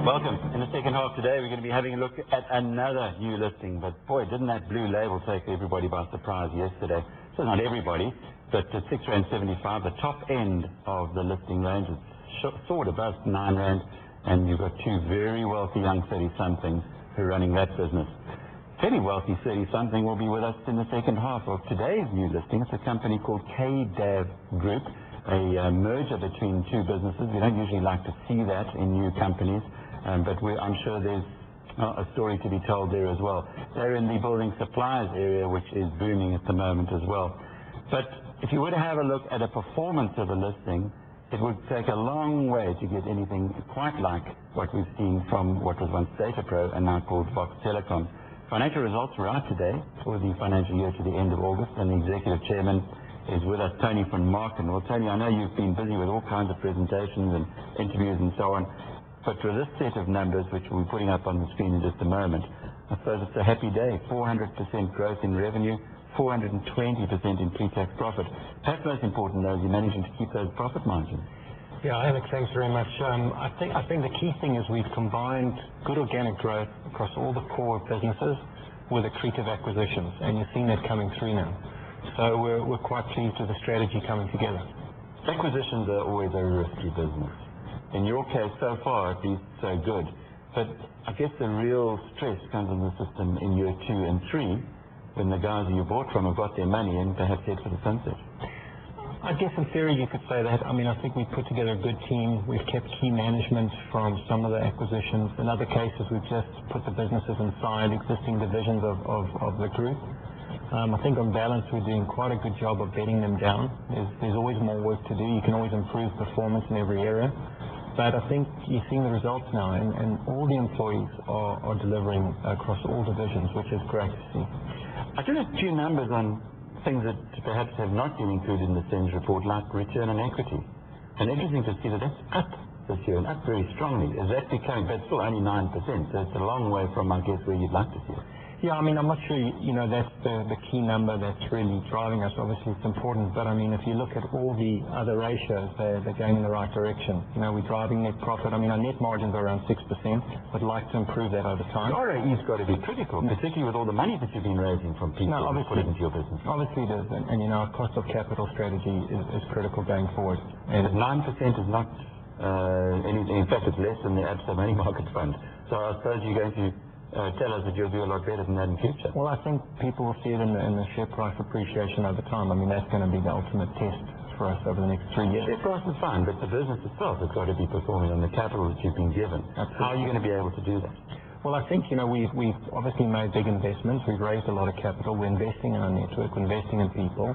Welcome. In the second half today, we're going to be having a look at another new listing. But boy, didn't that blue label take everybody by surprise yesterday? So not everybody, but at R6.75, the top end of the listing range, it's soared above R9, and you've got two very wealthy young 30-somethings who are running that business. Very wealthy 30-something will be with us in the second half of today's new listing. It's a company called KDAV Group, a merger between two businesses. We don't usually like to see that in new companies, but I'm sure there's a story to be told there as well. They're in the building supplies area, which is booming at the moment as well. But if you were to have a look at a performance of a listing, it would take a long way to get anything quite like what we've seen from what was once DataPro and now called Vox Telecom. Financial results were out today for the financial year to the end of August, and the executive chairman is with us, Tony from Marken. Well, Tony, I know you've been busy with all kinds of presentations and interviews and so on, but for this set of numbers, which we'll be putting up on the screen in just a moment, I suppose it's a happy day. 400% growth in revenue, 420% in pre-tax profit. Perhaps most important, though, is you're managing to keep those profit margins. Yeah, Alex, thanks very much. I think the key thing is we've combined good organic growth across all the core businesses with accretive acquisitions, and you're seeing that coming through now. So we're quite pleased with the strategy coming together. Acquisitions are always a risky business. In your case, so far, at least, so good. But I guess the real stress comes in the system in year 2 and 3, when the guys you bought from have got their money and perhaps head for the sunset. I guess in theory you could say that. I mean, I think we've put together a good team. We've kept key management from some of the acquisitions. In other cases, we've just put the businesses inside existing divisions of the group. I think on balance we're doing quite a good job of bedding them down. There's always more work to do. You can always improve performance in every area. But I think you're seeing the results now, and all the employees are delivering across all divisions, which is great to see. I do have a few numbers on things that perhaps have not been included in the SENS report, like return on equity. And interesting to see that that's up this year, and up very strongly. Is that becoming, but still only 9%, so it's a long way from, I guess, where you'd like to see it. Yeah, I mean, I'm not sure, that's the key number that's really driving us. Obviously, it's important, but I mean, if you look at all the other ratios, they're going in the right direction. We're driving net profit. I mean, our net margins are around 6%. I'd like to improve that over time. ROE's got to be critical, particularly with all the money that you've been raising from people who put it into your business. Obviously it is, and our cost of capital strategy is critical going forward. And 9% is not anything. In fact, it's less than the Absa Money Market Fund. So I suppose you're going to tell us that you'll do a lot better than that in future. Well, I think people will see it in the share price appreciation over time. I mean, that's going to be the ultimate test for us over the next 3 years. Share price is fine, but the business itself has got to be performing on the capital that you've been given. Absolutely. How are you going to be able to do that? Well, I think, we've obviously made big investments. We've raised a lot of capital. We're investing in our network. We're investing in people.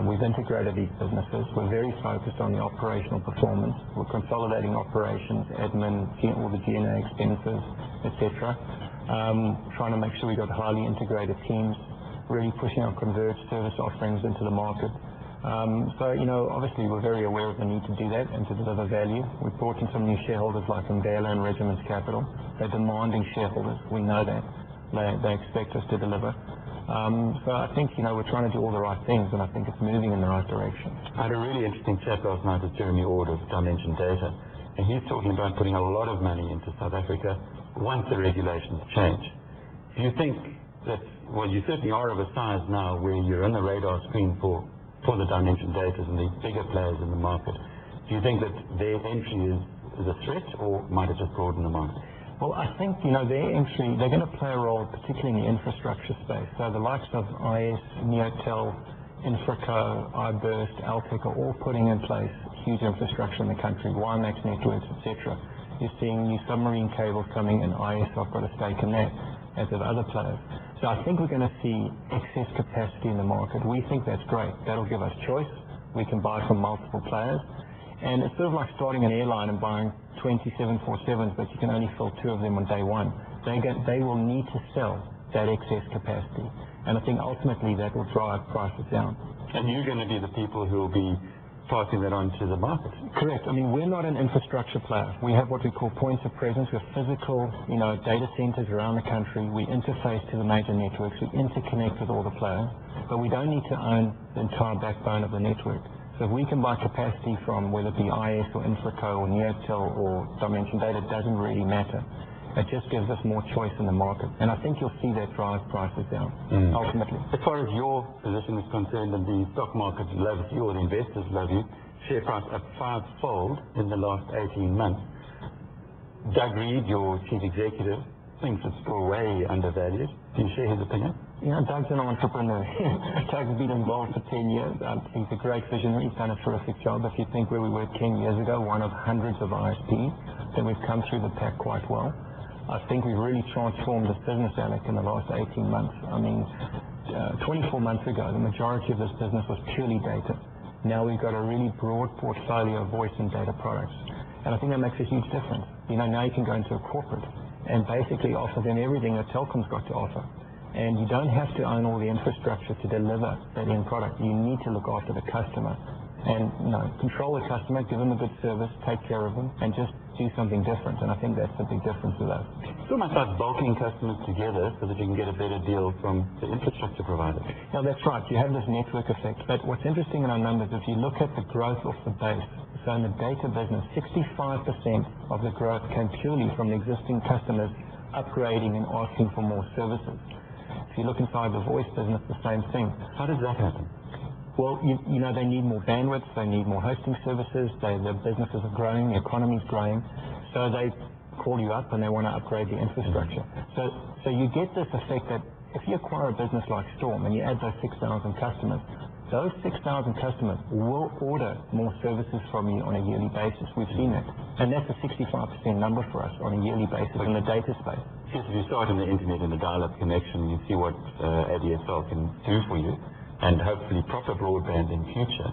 We've integrated these businesses. We're very focused on the operational performance. We're consolidating operations, admin, all the G&A expenses, etc. Trying to make sure we've got highly integrated teams, really pushing our converged service offerings into the market. So, obviously we're very aware of the need to do that and to deliver value. We've brought in some new shareholders like Mbela and Regiments Capital. They're demanding shareholders. We know that. They expect us to deliver. So I think, we're trying to do all the right things, and I think it's moving in the right direction. I had a really interesting chat last night with Jeremy Ord of Dimension Data, and he's talking about putting a lot of money into South Africa once the regulations change. Do you think that, well, you certainly are of a size now where you're on the radar screen for the Dimension Data and the bigger players in the market. Do you think that their entry is a threat, or might it just broaden the market? Well, I think, their entry, they're going to play a role, particularly in the infrastructure space. So the likes of IS, Neotel, Infraco, iBurst, Altec are all putting in place huge infrastructure in the country, WiMAX networks, etc. You're seeing new submarine cables coming in. IS have got a stake in that, as have other players. So I think we're going to see excess capacity in the market. We think that's great. That'll give us choice. We can buy from multiple players. And it's sort of like starting an airline and buying 20 747s, but you can only fill 2 of them on day 1. They will need to sell that excess capacity. And I think ultimately that will drive prices down. And you're going to be the people who will be passing that on to the market. Correct. I mean, we're not an infrastructure player. We have what we call points of presence. We have physical, data centers around the country. We interface to the major networks. We interconnect with all the players. But we don't need to own the entire backbone of the network. So So if we can buy capacity from whether it be IS or Infraco or Neotel or Dimension Data, it doesn't really matter. It just gives us more choice in the market. And I think you'll see that drive prices down, ultimately. As far as your position is concerned, and the stock market loves you, or the investors love you, share price up 5-fold in the last 18 months. Doug Reed, your chief executive, thinks it's still way undervalued. Do you share his opinion? Yeah, Doug's an entrepreneur. Doug's been involved for 10 years. He's a great visionary. He's done a terrific job. If you think where we were 10 years ago, one of hundreds of ISPs, then we've come through the pack quite well. I think we've really transformed this business, Alec, in the last 18 months. I mean, 24 months ago, the majority of this business was purely data. Now we've got a really broad portfolio of voice and data products. And I think that makes a huge difference. You know, now you can go into a corporate and basically offer them everything that Telcom's got to offer. And you don't have to own all the infrastructure to deliver that end product. You need to look after the customer and, you know, control the customer, give them a good service, take care of them, and just do something different. And I think that's the big difference with us. It's almost like bulking customers together so that you can get a better deal from the infrastructure provider. No, that's right. You have this network effect. But what's interesting in our numbers, if you look at the growth of the base, so in the data business, 65% of the growth came purely from the existing customers upgrading and asking for more services. If you look inside the voice business, the same thing. How does that happen? Well, you know, they need more bandwidth, they need more hosting services, their businesses are growing, the economy's growing, so they call you up and they want to upgrade the infrastructure. So you get this effect that if you acquire a business like Storm and you add those 6,000 customers, those 6,000 customers will order more services from you on a yearly basis. We've seen that. And that's a 65% number for us on a yearly basis in the data space. Yes, if you start in the internet in the dial-up connection, you see what ADSL can do for you, and hopefully proper broadband in future,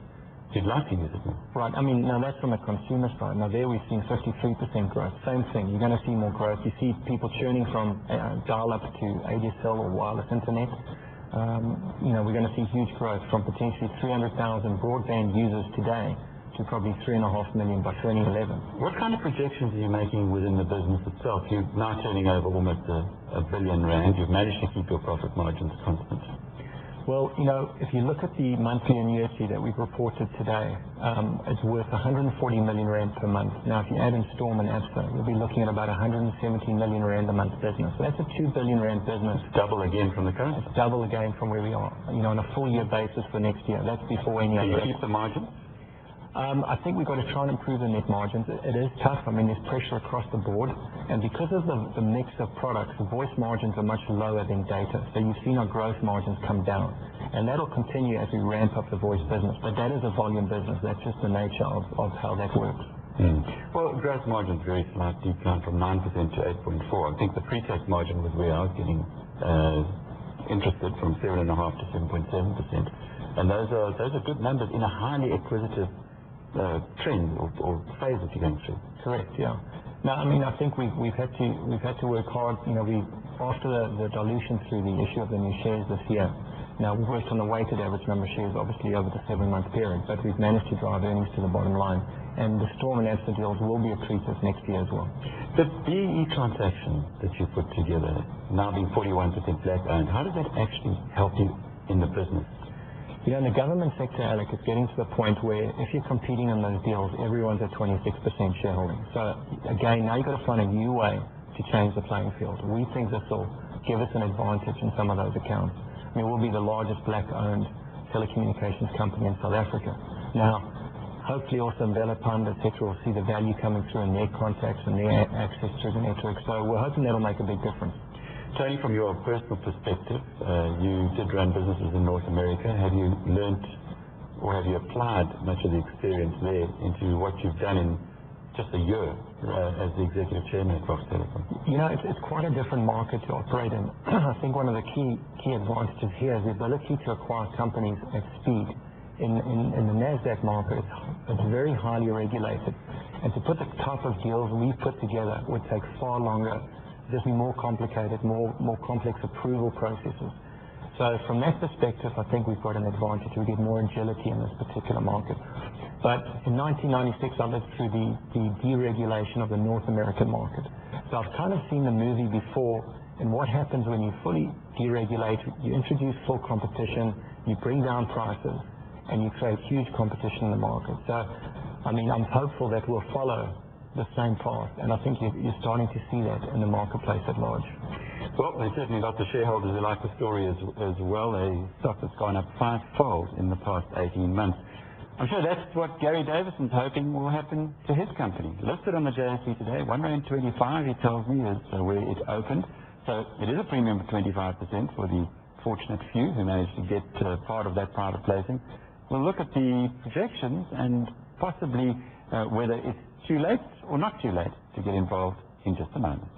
you'd like to use it more. Right. I mean, now that's from a consumer side. Now there we've seen 53% growth. Same thing. You're going to see more growth. You see people churning from dial-up to ADSL or wireless internet. You know, we're going to see huge growth from potentially 300,000 broadband users today to probably 3.5 million by 2011. What kind of projections are you making within the business itself? You're now turning over almost a billion rand. You've managed to keep your profit margins constant. Well, you know, if you look at the monthly annuity that we've reported today, it's worth 140 million rand per month. Now, if you add in Storm and Absa, you'll be looking at about 170 million rand a month business. So that's a 2 billion rand business. Double again from the current? It's double again from where we are, you know, on a full year basis for next year. That's before any other. Can you keep the margin? I think we've got to try and improve the net margins. It is tough. I mean, there's pressure across the board. And because of the mix of products, the voice margins are much lower than data. So you've seen our gross margins come down. And that'll continue as we ramp up the voice business. But that is a volume business. That's just the nature of how that works. Well, gross margin's very slight decline from 9% to 8.4%. I think the pre-tax margin was where I was getting interested, from 7.5% to 7.7%. And those are good numbers in a highly acquisitive trend or phase that you're going through. Correct. Yeah. Now, I mean, I think we've had to work hard. You know, after the dilution through the issue of the new shares this year. Now we've worked on the weighted average number of shares, obviously over the 7-month period, but we've managed to drive earnings to the bottom line. And the Storm and Absa deals will be accretive next year as well. The BE transaction that you put together, now being 41% black owned, how does that actually help you in the business? You know, in the government sector, Alec, it's getting to the point where if you're competing in those deals, everyone's at 26% shareholding. So again, now you've got to find a new way to change the playing field. We think this will give us an advantage in some of those accounts. I mean, we'll be the largest black-owned telecommunications company in South Africa. Now, hopefully also Mvelapanda, et cetera, will see the value coming through in their contacts and their access to the network. So we're hoping that'll make a big difference. Tony, from your personal perspective, you did run businesses in North America. Have you learnt or have you applied much of the experience there into what you've done in just a year as the executive chairman at Vox Telecom? You know, it's quite a different market to operate in. I think one of the key advantages here is the ability to acquire companies at speed. In the NASDAQ market, it's very highly regulated. And to put the type of deals we put together would take far longer. Just be more complicated, more complex approval processes. So from that perspective, I think we've got an advantage. We get more agility in this particular market. But in 1996, I lived through the deregulation of the North American market. So I've kind of seen the movie before, and what happens when you fully deregulate, you introduce full competition, you bring down prices, and you create huge competition in the market. So, I mean, I'm hopeful that we'll follow the same path, and I think you're starting to see that in the marketplace at large. Well, there's certainly lots of shareholders who like the story as well. A stock that's gone up 5-fold in the past 18 months. I'm sure that's what Gary Davison's hoping will happen to his company. Listed on the JSE today, R1.25, he tells me, is where it opened. So it is a premium of 25% for the fortunate few who managed to get part of that private placing. We'll look at the projections and possibly whether it's too late or not too late to get involved in just a moment.